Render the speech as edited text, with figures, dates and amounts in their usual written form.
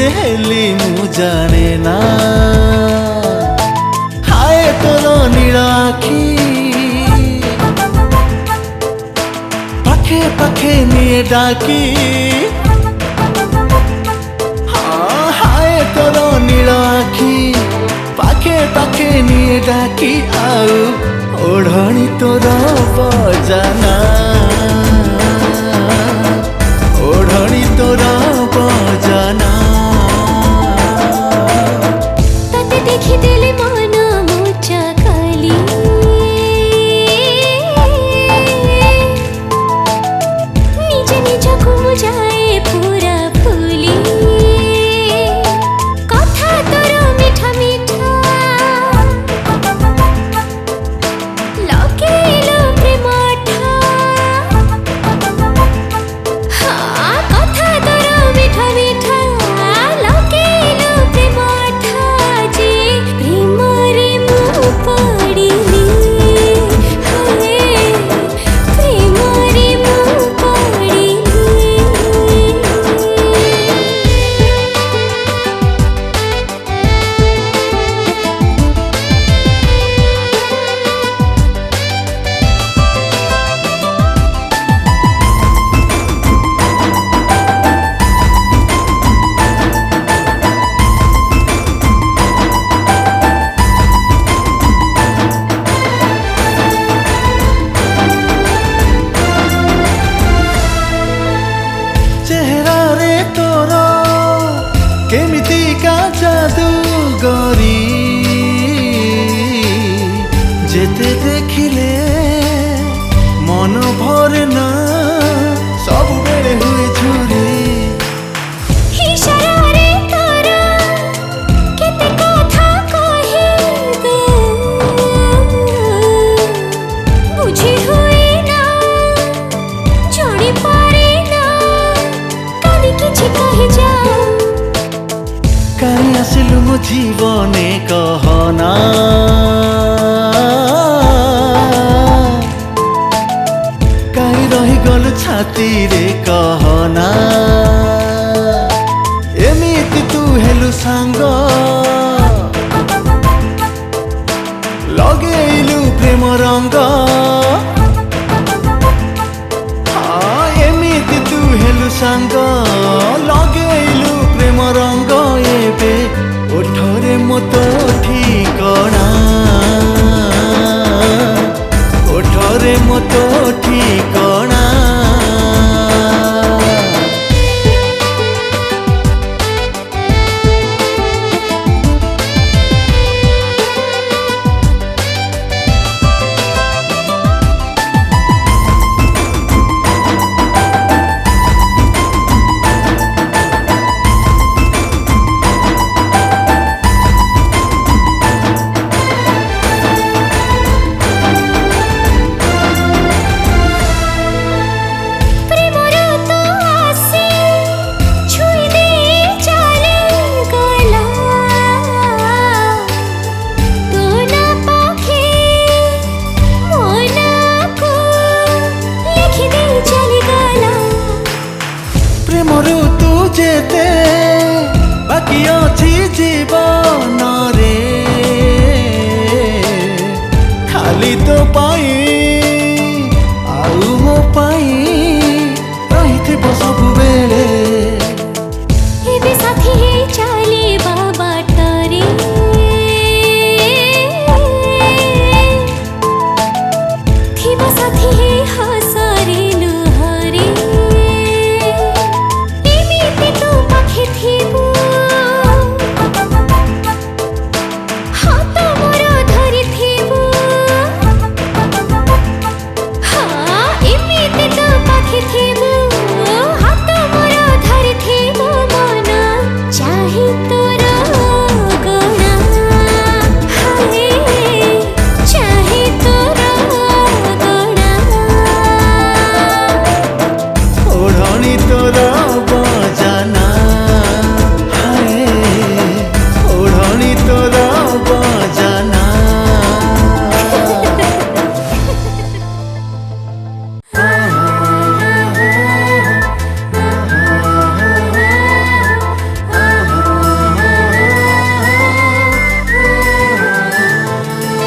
जे heli मु जाने ना हाय तोर नील आखी पाखे पाखे निये डाकी हाय तोर नील आखी पाखे पाखे निये डाकी आउ ओढ़णी तोर बजाना ओढ़णी तोर बजाना तते देखी देले मन मोचा काली निज निज को मुझाए पूरा फूली कथा तोर मीठा मीठा लगेलो प्रेम ठा हाँ कथा तोर मीठा मीठा लगेलो प्रेम ठा जे प्रेम रे मु पड़िली हाय प्रेम रे मु पड़िली चेहरा रे तोर केमिति का जादू गरी जेते देखिले मन भरे ना सब बेले हुए झुरी इशारा रे तोर केते कथा कहिबे बुझी हुए ना जानी पारे ना काली किछि कहि जा काई आसिलु मो जीवने कहना काई रही गलु छाती रे कहना एमिति तू हेलु सांग लगेलु प्रेम रंग हाँ एमिति तू हेलु सांग लगेलु प्रेम रंग एबे ओठरे मतो ठिकणा ओठरे मतो ठिकणा प्रेमर तो आसी छुई दे चले गला तो ना पाखे मोना को लिखि दे चली गला प्रेम ऋतु जेते बाकी अछि जीवन रे खाली तो